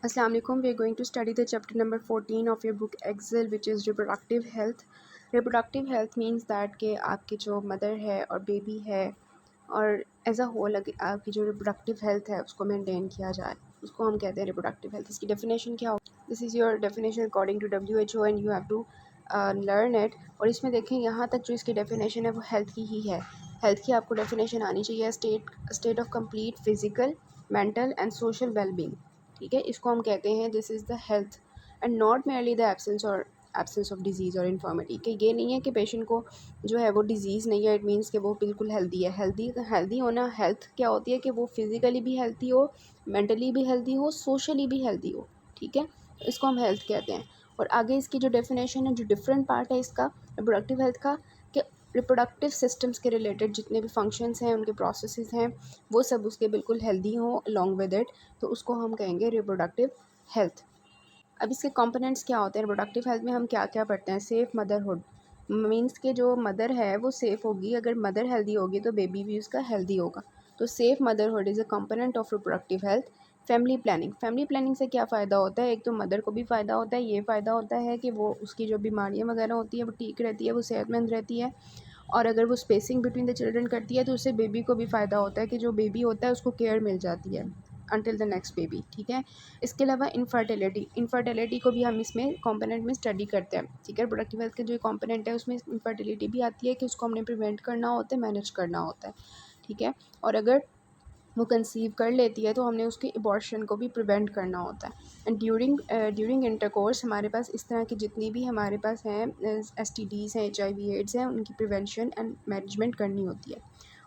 Assalamu alaikum. We are going to study the chapter number 14 of your book Excel, which is reproductive health. Reproductive health means that कि आपकी जो mother है और baby है और as a whole आपकी जो रिप्रोडक्टिव हेल्थ है उसको मेंटेन किया जाए, उसको हम कहते हैं रिप्रोडक्टिव हेल्थ। इसकी डेफिनेशन क्या हो? This is your definition according to WHO and you have to learn it. और इसमें देखें यहाँ तक जो इसकी डेफिनेशन है वो हेल्थ की ही है। हेल्थ की आपको डेफिनेशन आनी चाहिए state of complete physical, mental and social wellbeing. ठीक है, इसको हम कहते हैं this is the health and not merely the absence of disease और इन्फॉर्मिटी। कि ये नहीं है कि पेशेंट को जो है वो डिज़ीज़ नहीं है, इट मीन्स कि वो बिल्कुल हेल्दी है। हेल्दी होना, हेल्थ क्या होती है कि वो फिज़िकली भी हेल्दी हो, मेंटली भी हेल्दी हो, सोशली भी हेल्दी हो। ठीक है, इसको हम हेल्थ कहते हैं। और आगे इसकी जो डेफिनेशन है, जो डिफरेंट पार्ट है इसका रिप्रोडक्टिव हेल्थ का, कि रिप्रोडक्टिव सिस्टम्स के रिलेटेड जितने भी फंक्शंस हैं, उनके प्रोसेसेस हैं, वो सब उसके बिल्कुल हेल्दी हों अलॉन्ग विद इट, तो उसको हम कहेंगे रिप्रोडक्टिव हेल्थ। अब इसके कंपोनेंट्स क्या होते हैं? रिप्रोडक्टिव हेल्थ में हम क्या क्या पढ़ते हैं? सेफ़ मदरहुड मीन्स के जो मदर है वो सेफ़ होगी। अगर मदर हेल्दी होगी तो बेबी भी उसका हेल्दी होगा। तो safe motherhood is a component of reproductive health. Family planning से क्या फ़ायदा होता है? एक तो मदर को भी फ़ायदा होता है, ये फ़ायदा होता है कि वो उसकी जो बीमारियाँ वगैरह होती है वो ठीक रहती है, वो सेहतमंद रहती है। और अगर वो स्पेसिंग बिटवीन द चिल्ड्रन करती है तो उससे बेबी को भी फ़ायदा होता है कि जो बेबी होता है उसको केयर मिल जाती है अनटिल द नेक्स्ट बेबी। ठीक है, इसके अलावा इनफर्टिलिटी को भी हम इसमें कंपोनेंट में स्टडी करते हैं। ठीक है, रिप्रोडक्टिव हेल्थ के जो कंपोनेंट है उसमें इनफर्टिलिटी भी आती है कि उसको हमने प्रिवेंट करना होता है, मैनेज करना होता है। ठीक है, और अगर वो कंसीव कर लेती है तो हमने उसके अबॉर्शन को भी प्रिवेंट करना होता है। एंड ड्यूरिंग इंटरकोर्स हमारे पास इस तरह की जितनी भी हमारे पास हैं STDs हैं, HIV एड्स हैं, उनकी प्रिवेंशन एंड मैनेजमेंट करनी होती है।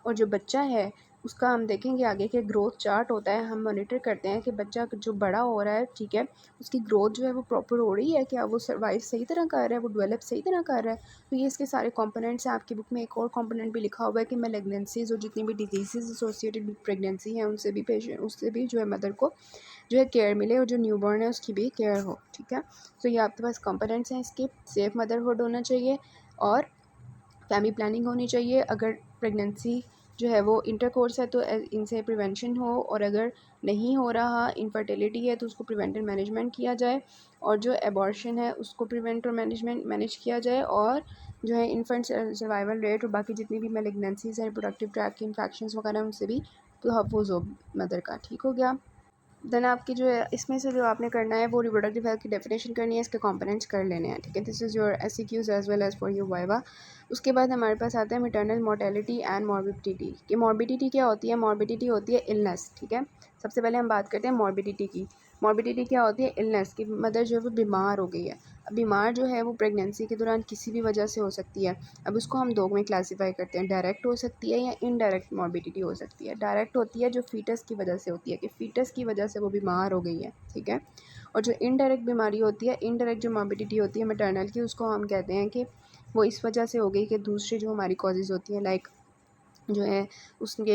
और जो बच्चा है उसका हम देखेंगे आगे के ग्रोथ चार्ट होता है, हम मॉनिटर करते हैं कि बच्चा जो बड़ा हो रहा है, ठीक है, उसकी ग्रोथ जो है वो प्रॉपर हो रही है, क्या वो सर्वाइव सही तरह कर रहा है, वो डेवलप सही तरह कर रहा है। तो ये इसके सारे कंपोनेंट्स हैं। आपकी बुक में एक और कंपोनेंट भी लिखा हुआ है कि मैलिग्नेंसीज और जितनी भी डिजीज़ एसोसिएटेड विद प्रेगनेंसी हैं उससे भी जो है मदर को जो है केयर मिले और जो न्यूबॉर्न है उसकी भी केयर हो। ठीक है, तो ये आपके पास कंपोनेंट्स हैं इसके। सेफ़ मदरहुड होना चाहिए और फैमिली प्लानिंग होनी चाहिए। अगर प्रेगनेंसी जो है वो इंटरकोर्स है तो इनसे प्रिवेंशन हो, और अगर नहीं हो रहा, इनफर्टिलिटी है, तो उसको प्रिवेंट एंड मैनेजमेंट किया जाए, और जो एबॉर्शन है उसको प्रिवेंट और मैनेज किया जाए, और जो है इन्फेंट सर्वाइवल रेट और बाकी जितनी भी मेलिग्नेंसीज हैं, रिप्रोडक्टिव ट्रैक की इन्फेक्शंस वगैरह, उनसे भी तहफ़्फ़ुज़ हो मदर का। ठीक हो गया। देन आपकी जो है इसमें से जो आपने करना है वो रिप्रोडक्टिव हेल्थ की डेफिनेशन करनी है, इसके कंपोनेंट्स कर लेने हैं। ठीक है, this is your SCQs as well as for your viva. उसके बाद हमारे पास आता है मैटरनल मोर्टेलिटी एंड मॉर्बिडिटी। कि मॉर्बिडिटी क्या होती है? मॉर्बिडिटी होती है इलनेस। ठीक है, सबसे पहले हम बात करते हैं मॉर्बिडिटी की। मॉर्बिडिटी क्या होती है? इलनेस। की मदर जो है वो बीमार हो गई है। अब बीमार जो है वो प्रेगनेंसी के दौरान किसी भी वजह से हो सकती है। अब उसको हम दो में क्लासीफाई करते हैं, डायरेक्ट हो सकती है या इनडायरेक्ट मॉर्बिडिटी हो सकती है। डायरेक्ट होती है जो फीटस की वजह से होती है, कि फीटस की वजह से वो बीमार हो गई है। ठीक है, और जो इनडायरेक्ट बीमारी होती है, इनडायरेक्ट जो मॉर्बिडिटी होती है मैटरनल की, उसको हम कहते हैं कि वो इस वजह से हो गई कि दूसरी जो हमारी कॉजेज़ होती हैं, लाइक जो है उसके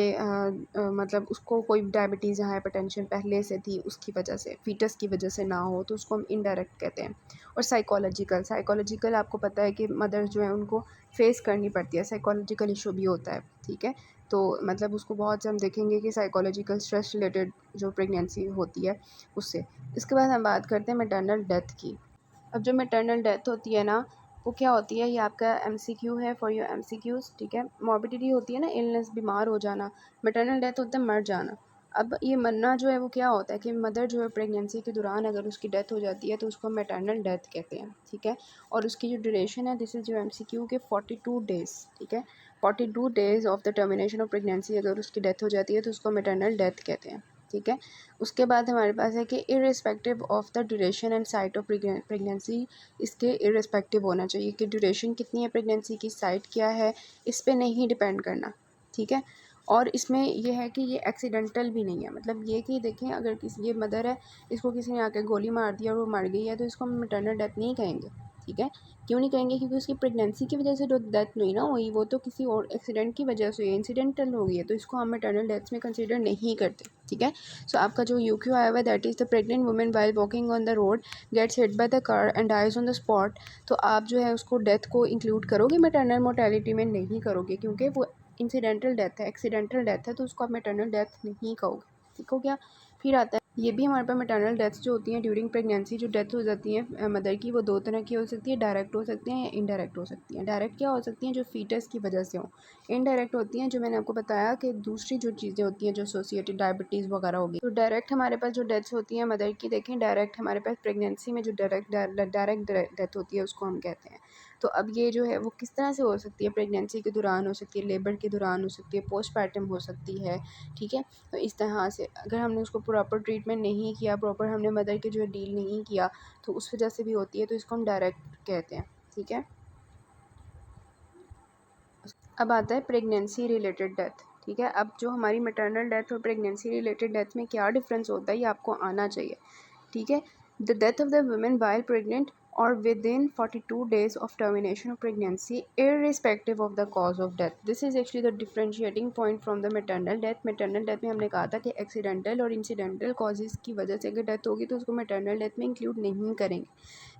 मतलब उसको कोई डायबिटीज़ या हाइपरटेंशन पहले से थी, उसकी वजह से, फीटस की वजह से ना हो, तो उसको हम इनडायरेक्ट कहते हैं। और साइकोलॉजिकल आपको पता है कि मदर जो है उनको फेस करनी पड़ती है, साइकोलॉजिकल इशू भी होता है। ठीक है, तो मतलब उसको बहुत से हम देखेंगे कि साइकोलॉजिकल स्ट्रेस रिलेटेड जो प्रेगनेंसी होती है उससे। इसके बाद हम बात करते हैं मैटरनल डेथ की। अब जो मैटरनल डेथ होती है ना, वो क्या होती है? ये आपका MCQ है, फॉर योर MCQs। ठीक है, मॉर्बिडिटी होती है ना, इलनेस, बीमार हो जाना। मैटरनल डेथ होता है मर जाना। अब ये मरना जो है वो क्या होता है कि मदर जो है प्रेगनेंसी के दौरान अगर उसकी डेथ हो जाती है तो उसको मैटरनल डेथ कहते हैं। ठीक है, और उसकी जो ड्यूरेशन है, दिस इज़ जो MCQ के 42 डेज़। ठीक है, 42 days of the termination of pregnancy अगर उसकी डेथ हो जाती है तो उसको मैटरनल डेथ कहते हैं। ठीक है, उसके बाद हमारे पास है कि irrespective of the duration and site of pregnancy, इसके इर्रेस्पेक्टिव होना चाहिए कि ड्यूरेशन कितनी है प्रेगनेंसी की, साइट क्या है, इस पे नहीं डिपेंड करना। ठीक है, और इसमें यह है कि ये एक्सीडेंटल भी नहीं है। मतलब ये कि देखें, अगर किसी, ये मदर है, इसको किसी ने आके गोली मार दी और वो मर गई है तो इसको हम मैटरनल डेथ नहीं कहेंगे। ठीक है, क्यों नहीं कहेंगे? क्योंकि उसकी प्रेगनेंसी की वजह से जो डेथ हुई ना हुई, वो तो किसी और एक्सीडेंट की वजह से हुई, इंसिडेंटल हो गई है, तो इसको हम मैटरनल डेथ में कंसिडर नहीं करते। ठीक है, सो आपका जो UQ आया हुआ है, that is the pregnant women while walking on the road gets hit by the car and dies on the spot. तो आप जो है उसको डेथ को इंक्लूड करोगे, मैटरनल मोर्टेलिटी में नहीं करोगे, क्योंकि वो इंसिडेंटल डेथ है, एक्सीडेंटल डेथ है, तो उसको आप मैटरनल डेथ नहीं कहोगे। ठीक हो गया। फिर आता है ये भी हमारे पास मैटरनल डेथ्स जो होती हैं ड्यूरिंग प्रेगनेंसी, जो डेथ हो जाती है मदर की, वो दो तरह की हो सकती है। डायरेक्ट हो सकती हैं या इनडायरेक्ट हो सकती हैं। डायरेक्ट क्या हो सकती हैं, जो फीटस की वजह से हो। इनडायरेक्ट होती हैं जो मैंने आपको बताया कि दूसरी जो चीज़ें होती हैं जो एसोसिएटेड डायबिटीज़ वगैरह होगी। तो डायरेक्ट हमारे पास जो डेथ्स होती हैं मदर की, देखें डायरेक्ट हमारे पास प्रेगनेंसी में जो डायरेक्ट डेथ होती है उसको हम कहते हैं। तो अब ये जो है वो किस तरह से हो सकती है, प्रेगनेंसी के दौरान हो सकती है, लेबर के दौरान हो सकती है, पोस्टपार्टम हो सकती है, ठीक है। तो इस तरह से अगर हमने उसको प्रॉपर ट्रीटमेंट नहीं किया, प्रॉपर हमने मदर के जो डील नहीं किया, तो उस वजह से भी होती है। तो इसको हम डायरेक्ट कहते हैं, ठीक है। अब आता है प्रेगनेंसी रिलेटेड डेथ, ठीक है। अब जो हमारी मैटरनल डेथ और प्रेगनेंसी रिलेटेड डेथ में क्या डिफरेंस होता है ये आपको आना चाहिए, ठीक है। The death of the women while pregnant or within 42 days of termination of pregnancy irrespective of the cause of death. This is actually the differentiating point from the maternal death. maternal death में हमने कहा था कि accidental और incidental causes की वजह से अगर डेथ होगी तो उसको maternal death में इंक्लूड नहीं करेंगे,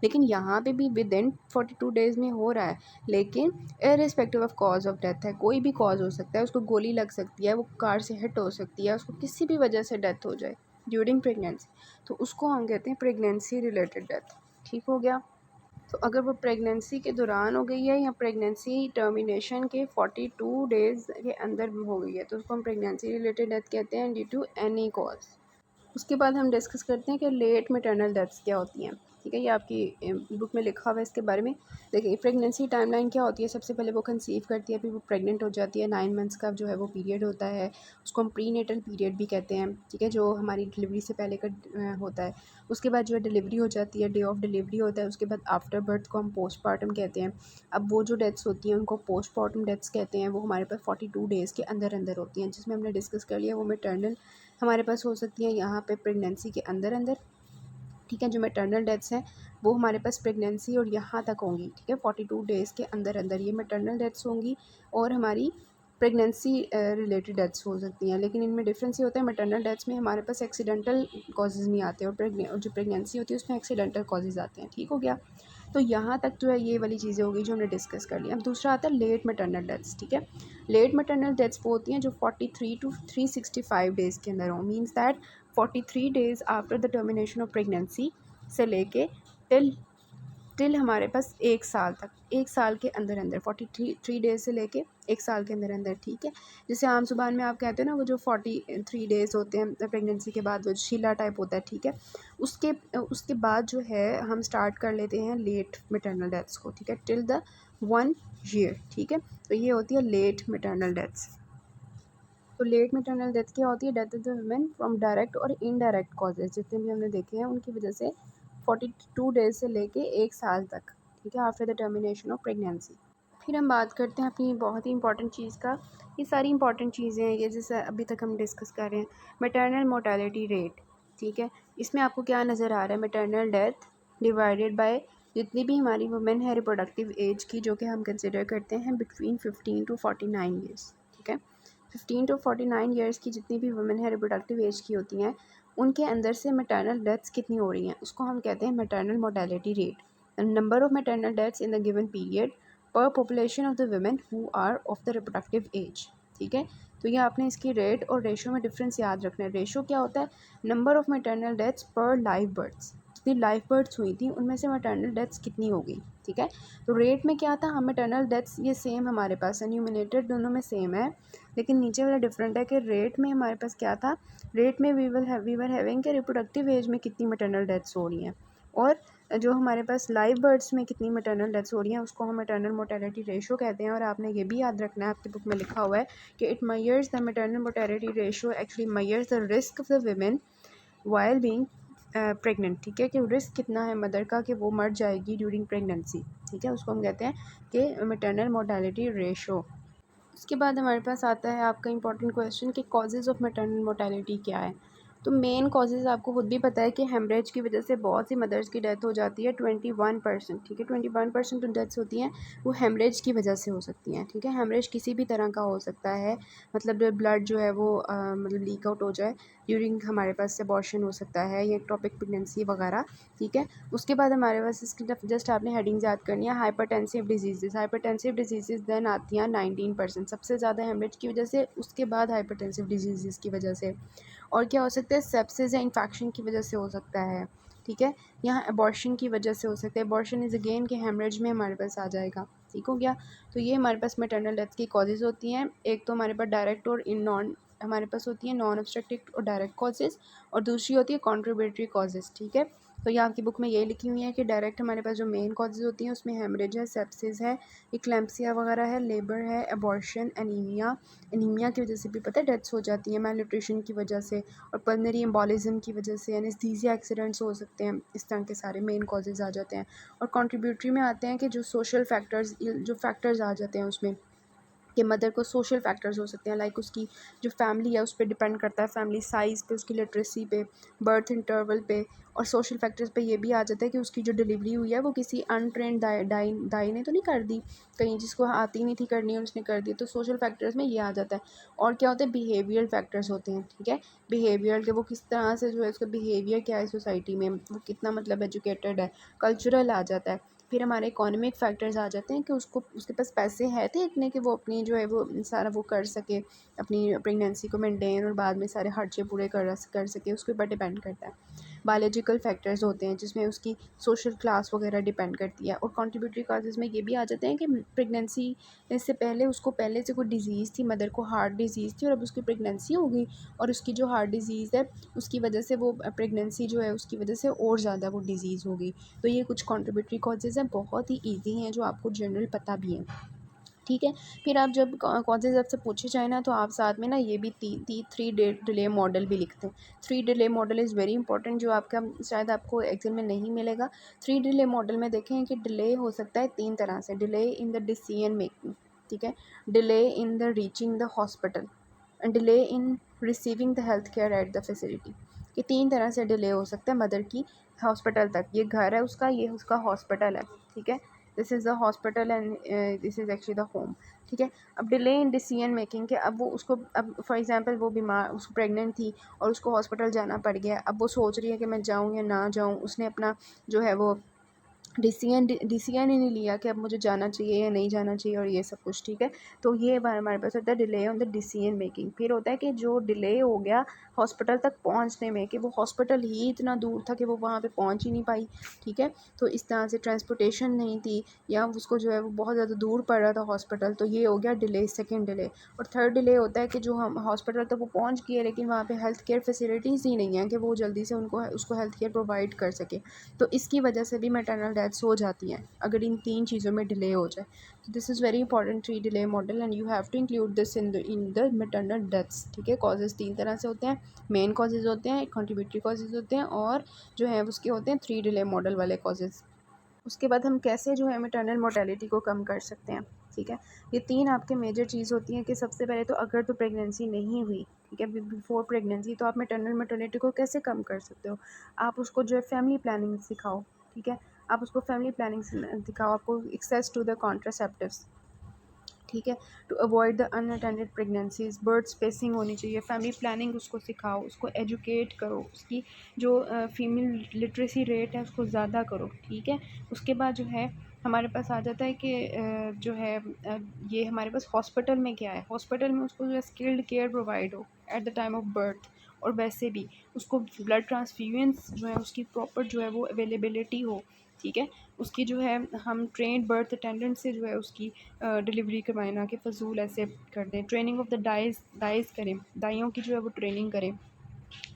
लेकिन यहाँ पे भी विदिन 42 डेज़ में हो रहा है, लेकिन irrespective of cause of death है। कोई भी कॉज हो सकता है, उसको गोली लग सकती है, वो कार से हिट हो सकती है, उसको किसी भी वजह से डेथ हो जाए ड्यूरिंग प्रेगनेंसी, तो उसको हम कहते हैं प्रेगनेंसी रिलेटेड डेथ, ठीक हो गया। तो अगर वो प्रेगनेंसी के दौरान हो गई है या प्रेगनेंसी टर्मिनेशन के 42 डेज़ के अंदर हो गई है तो उसको हम प्रेगनेंसी रिलेटेड डेथ कहते हैं ड्यू टू एनी कॉज। उसके बाद हम डिस्कस करते हैं कि लेट मैटरनल डेथ्स क्या होती हैं, ठीक है। ये आपकी बुक में लिखा हुआ है इसके बारे में। देखिए प्रेगनेंसी टाइमलाइन क्या होती है, सबसे पहले वो कंसीव करती है, फिर वो प्रेग्नेंट हो जाती है। 9 मंथ्स का जो है वो पीरियड होता है, उसको हम प्रीनेटल पीरियड भी कहते हैं, ठीक है, जो हमारी डिलीवरी से पहले का होता है। उसके बाद जो है डिलीवरी हो जाती है, डे ऑफ डिलीवरी होता है। उसके बाद आफ्टर बर्थ को हम पोस्टपार्टम कहते हैं। अब वो जो डेथ्स होती हैं उनको पोस्टपार्टम डेथ्स कहते हैं, वो हमारे पास 42 डेज़ के अंदर अंदर होती हैं, जिसमें हमने डिस्कस कर लिया वो मैटरनल हमारे पास हो सकती है यहाँ पे प्रेगनेंसी के अंदर अंदर, ठीक है। जो मैटरनल डेथ्स हैं वो हमारे पास प्रेगनेंसी और यहाँ तक होंगी, ठीक है, 42 डेज़ के अंदर अंदर ये मैटरनल डेथ्स होंगी और हमारी प्रेगनेंसी रिलेटेड डेथ्स हो सकती हैं। लेकिन इनमें डिफरेंस ये होता है, मैटरनल डेथ्स में हमारे पास एक्सीडेंटल कॉजेज़ नहीं आते और जो प्रेगनेंसी होती है उसमें एक्सीडेंटल कॉजेज़ आते हैं, ठीक हो गया। तो यहाँ तक जो है ये वाली चीज़ें होगी जो हमने डिस्कस कर लिया। अब दूसरा आता है लेट मैटरनल डेथ्स, ठीक है। लेट मैटरनल डेथ्स वो होती हैं जो 43 टू 365 डेज़ के अंदर हो, means that 43 days after the termination of pregnancy से लेके टिल टिल हमारे पास 1 साल तक, 1 साल के अंदर अंदर 43 डेज़ से लेके 1 साल के अंदर अंदर, ठीक है। जैसे आम ज़ुबान में आप कहते हो ना वो जो 43 डेज़ होते हैं प्रेगनेंसी के बाद, वो शीला टाइप होता है, ठीक है। उसके बाद जो है हम स्टार्ट कर लेते हैं लेट मैटरनल डेथ्स को, ठीक है, टिल द 1 ईयर, ठीक है। तो ये होती है लेट मैटरनल डेथ्स। तो लेट मैटरनल डेथ क्या होती है, death of the women from direct और इनडायरेक्ट कॉजेज जितने भी हमने देखे हैं उनकी वजह से 42 डेज से लेके 1 साल तक, ठीक है, after the termination of pregnancy. फिर हम बात करते हैं अपनी बहुत ही इंपॉर्टेंट चीज़ का। ये सारी इंपॉर्टेंट चीज़ें हैं ये जैसे अभी तक हम डिस्कस कर रहे हैं, मैटरनल मोर्टेलिटी रेट, ठीक है। इसमें आपको क्या नज़र आ रहा है, मैटरनल डेथ डिवाइडेड बाय जितनी भी हमारी वुमेन है रिप्रोडक्टिव एज की, जो कि हम कंसिडर करते हैं बिटवीन 15 टू 49 ईयर्स, ठीक है। 15 टू 49 ईयर्स की जितनी भी वुमेन है रिप्रोडक्टिव एज की होती हैं, उनके अंदर से मैटरनल डेथ्स कितनी हो रही हैं उसको हम कहते हैं maternal mortality rate, the number of maternal deaths in the given period per population of the women who are of the reproductive age, ठीक है। तो ये आपने इसकी रेट और रेशो में डिफरेंस याद रखना है। रेशो क्या होता है, number of maternal deaths per live births, जितनी लाइव बर्थ्स हुई थी उनमें से मैटरनल डेथ्स कितनी हो गई, ठीक है। तो रेट में क्या था, हम मैटरनल डेथ्स ये सेम हमारे पास है, न्यूमिनेटर दोनों में सेम है, लेकिन नीचे वाला डिफरेंट है कि रेट में हमारे पास क्या था, रेट में वी वर हैविंग कि रिप्रोडक्टिव एज में कितनी मैटरनल डेथ्स हो रही हैं, और जो हमारे पास लाइव बर्ड्स में कितनी मैटरनल डेथ्स हो रही हैं उसको हम मैटरनल मोर्टेलिटी रेशो कहते हैं। और आपने ये भी याद रखना है, आपकी बुक में लिखा हुआ है कि it measures the maternal mortality ratio actually measures the risk of the women while being pregnant, ठीक है, कि रिस्क कितना है मदर का कि वो मर जाएगी ड्यूरिंग प्रेगनेंसी, ठीक है, उसको हम कहते हैं कि मैटरनल मोर्टेलिटी रेशो। उसके बाद हमारे पास आता है आपका इंपॉर्टेंट क्वेश्चन कि कॉजेज़ ऑफ मैटरनल मोर्टेलिटी क्या है। तो मेन कॉजेज़ आपको खुद भी पता है कि हेमरेज की वजह से बहुत सी मदर्स की डेथ हो जाती है, 21%, ठीक है, 21% जो डेथ्स होती हैं वो हेमरेज की वजह से हो सकती हैं, ठीक है। हेमरेज किसी भी तरह का हो सकता है, मतलब ब्लड जो है वो मतलब लीक आउट हो जाए ड्यूरिंग हमारे पास अबॉर्शन हो सकता है, या एक्टोपिक प्रेगनेंसी वगैरह, ठीक है। उसके बाद हमारे पास इसकी जस्ट आपने हेडिंग याद करनी है, hypertensive disease. Hypertensive disease then आती हैं 19% सबसे ज़्यादा हेमरेज की वजह से, उसके बाद हाइपरटेंसिव डिजीज़ की वजह से। और क्या हो सकता है, सेप्सिस या इन्फेक्शन की वजह से हो सकता है, ठीक है। यहाँ अबॉर्शन की वजह से हो सकता है, अबॉर्शन इज़ अगेन के हेमरेज में हमारे पास आ जाएगा, ठीक हो गया। तो ये हमारे पास मैटरनल डेथ की कॉजेज़ होती हैं। एक तो हमारे पास डायरेक्ट और इन नॉन हमारे पास होती है नॉन ऑब्स्ट्रक्टिव और डायरेक्ट कॉजेज़, और दूसरी होती है कॉन्ट्रीब्यूटरी कॉजेज़, ठीक है। तो यहाँ आपकी बुक में ये लिखी हुई है कि डायरेक्ट हमारे पास जो मेन कॉजेज़ होती हैं उसमें हेमरेज है, सेप्सिस है, इक्लेम्पसिया वगैरह है, लेबर है, अबॉर्शन, एनीमिया। एनीमिया की वजह से भी पता है डेथ्स हो जाती हैं, मेल न्यूट्रिशन की वजह से, और पल्मोनरी एम्बोलिज्म की वजह से, एनेस्थीसिया एक्सीडेंट्स हो सकते हैं। इस तरह के सारे मेन कॉजेज़ आ जाते हैं। और कंट्रीब्यूटरी में आते हैं कि जो सोशल फैक्टर्स जो फैक्टर्स आ जाते हैं उसमें, कि मदर को सोशल फैक्टर्स हो सकते हैं, लाइक उसकी जो फैमिली है उस पर डिपेंड करता है, फैमिली साइज़ पे, उसकी लिटरेसी पे, बर्थ इंटरवल पे, और सोशल फैक्टर्स पे ये भी आ जाता है कि उसकी जो डिलीवरी हुई है वो किसी अनट्रेंड दाई ने तो नहीं कर दी, कहीं जिसको आती नहीं थी करनी और उसने कर दी, तो सोशल फैक्टर्स में ये आ जाता है। और क्या होता है, बिहेवियल फैक्टर्स होते हैं, ठीक है। बिहेवियर के वो किस तरह से जो है उसका बिहेवियर क्या है सोसाइटी में, वो कितना मतलब एजुकेटेड है, कल्चरल आ जाता है। फिर हमारे इकोनॉमिक फैक्टर्स आ जाते हैं कि उसको उसके पास पैसे हैं थे इतने कि वो अपनी जो है वो सारा वो कर सके, अपनी प्रेगनेंसी को मेंटेन और बाद में सारे खर्चे पूरे कर सके, उसके ऊपर डिपेंड करता है। बायोलॉजिकल फैक्टर्स होते हैं जिसमें उसकी सोशल क्लास वगैरह डिपेंड करती है। और कंट्रीब्यूटरी कॉजेज़ में ये भी आ जाते हैं कि प्रेगनेंसी से पहले उसको पहले से कोई डिज़ीज़ थी, मदर को हार्ट डिज़ीज़ थी और अब उसकी प्रेगनेंसी हो गई, और उसकी जो हार्ट डिज़ीज़ है उसकी वजह से वो प्रेगनेंसी जो है उसकी वजह से और ज़्यादा वो डिज़ीज़ हो गई। तो ये कुछ कंट्रीब्यूटरी कॉजेज़ हैं, बहुत ही ईजी हैं, जो आपको जनरल पता भी हैं, ठीक है। फिर आप जब कॉजेज़ आपसे पूछे जाए ना, तो आप साथ में ना ये भी थ्री डिले मॉडल भी लिखते हैं। Three delay model is very important, जो आपका शायद आपको एग्जाम में नहीं मिलेगा। थ्री डिले मॉडल में देखें कि डिले हो सकता है 3 तरह से, delay in the decision making, ठीक है, delay in the reaching the hospital, and delay in receiving the health care at the facility. ये 3 तरह से डिले हो सकता है मदर की हॉस्पिटल तक। ये घर है उसका, ये उसका हॉस्पिटल है, ठीक है। This is the hospital and this is actually the home, ठीक है। अब डिले इन डिसीजन मेकिंग के, अब वो उसको, अब फॉर एग्जांपल वो बीमार, उसको प्रेग्नेंट थी और उसको हॉस्पिटल जाना पड़ गया, अब वो सोच रही है कि मैं जाऊँ या ना जाऊँ, उसने अपना जो है वो डिसीजन ही नहीं लिया कि अब मुझे जाना चाहिए या नहीं जाना चाहिए और ये सब कुछ, ठीक है। तो ये हमारे पास होता है delay on the decision making. फिर होता है कि जो डिले हो गया हॉस्पिटल तक पहुंचने में, कि वो हॉस्पिटल ही इतना दूर था कि वो वहाँ पे पहुंच ही नहीं पाई, ठीक है। तो इस तरह से ट्रांसपोर्टेशन नहीं थी, या उसको जो है वो बहुत ज़्यादा दूर पड़ रहा था हॉस्पिटल, तो ये हो गया डिले, सेकेंड डिले। और थर्ड डिले होता है कि जो हम हॉस्पिटल तक वो पहुँच गए लेकिन वहाँ पर हेल्थ केयर फैसिलिटीज़ ही नहीं है कि वो जल्दी से उनको उसको हेल्थ केयर प्रोवाइड कर सके, तो इसकी वजह से भी मैटरनल डेथ्स हो जाती हैं अगर इन 3 चीज़ों में डिले हो जाए। तो this is very important, 3 delay model, and you have to include this in the maternal deaths, ठीक है। कॉजेज़ 3 तरह से होते हैं, मेन कॉजेज़ होते हैं, कंट्रीब्यूटरी कॉजेज़ होते हैं, और जो है उसके होते हैं 3 डिले मॉडल वाले कॉजेज़। उसके बाद हम कैसे जो है मैटरनल मोर्टेलिटी को कम कर सकते हैं, ठीक है। ये 3 आपके मेजर चीज़ होती हैं कि सबसे पहले तो अगर तो प्रेगनेंसी नहीं हुई, ठीक है, बिफोर प्रेगनेंसी, तो आप मैटरनल मोर्टेलिटी को कैसे कम कर सकते हो। आप उसको जो है फैमिली प्लानिंग सिखाओ, ठीक है। आप उसको फैमिली प्लानिंग दिखाओ, आपको एक्सेस टू द कॉन्ट्रासेप्टिव्स, ठीक है, to avoid the unattended pregnancies, birth spacing होनी चाहिए, फैमिली प्लानिंग उसको सिखाओ, उसको एजुकेट करो, उसकी जो फीमेल लिटरेसी रेट है उसको ज़्यादा करो, ठीक है। उसके बाद जो है हमारे पास आ जाता है कि जो है ये हमारे पास हॉस्पिटल में क्या है, हॉस्पिटल में उसको जो है स्किल्ड केयर प्रोवाइड हो at the time of birth, और वैसे भी उसको ब्लड ट्रांसफ्यूजन्स जो है उसकी प्रॉपर जो है वो अवेलेबिलिटी हो, ठीक है। उसकी जो है हम ट्रेंड बर्थ अटेंडेंट से जो है उसकी डिलीवरी करवाएं, ना कि फ़जूल ऐसे कर दें। ट्रेनिंग ऑफ द दाइज़ करें, दाइयों की जो है वो ट्रेनिंग करें,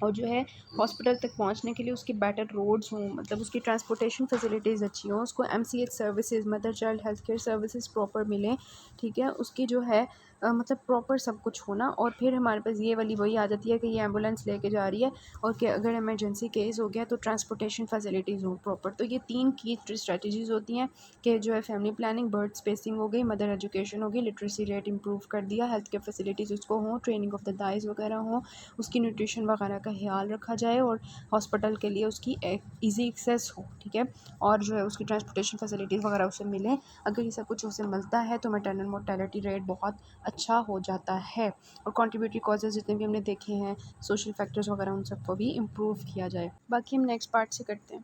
और जो है हॉस्पिटल तक पहुंचने के लिए उसकी बेटर रोड्स हों, मतलब उसकी ट्रांसपोर्टेशन फैसिलिटीज़ अच्छी हों, उसको MCH services, mother child health care services proper मिलें, ठीक है। उसकी जो है मतलब प्रॉपर सब कुछ होना। और फिर हमारे पास ये वाली वही आ जाती है कि ये एम्बुलेंस लेके जा रही है और कि अगर इमरजेंसी केस हो गया तो ट्रांसपोर्टेशन फैसिलिटीज़ हो प्रॉपर। तो ये 3 की स्ट्रेटजीज़ होती हैं कि जो है फैमिली प्लानिंग, बर्थ स्पेसिंग हो गई, मदर एजुकेशन हो गई, लिटरेसी रेट इंप्रूव कर दिया, हेल्थ केयर फैसिलिटीज़ उसको हों, ट्रेनिंग ऑफ द दाइज वगैरह हों, उसकी न्यूट्रिशन वगैरह का ख्याल रखा जाए, और हॉस्पिटल के लिए उसकी ईज़ी एक्सेस हो, ठीक है। और जो है उसकी ट्रांसपोर्टेशन फैसिलिटीज़ वगैरह उसे मिलें। अगर ये सब कुछ उसे मिलता है तो मैटरनल मोर्टेलिटी रेट बहुत अच्छा हो जाता है। और कंट्रीब्यूटरी कॉजेज़ जितने भी हमने देखे हैं, सोशल फैक्टर्स वगैरह, उन सबको भी इम्प्रूव किया जाए। बाकी हम नेक्स्ट पार्ट से करते हैं।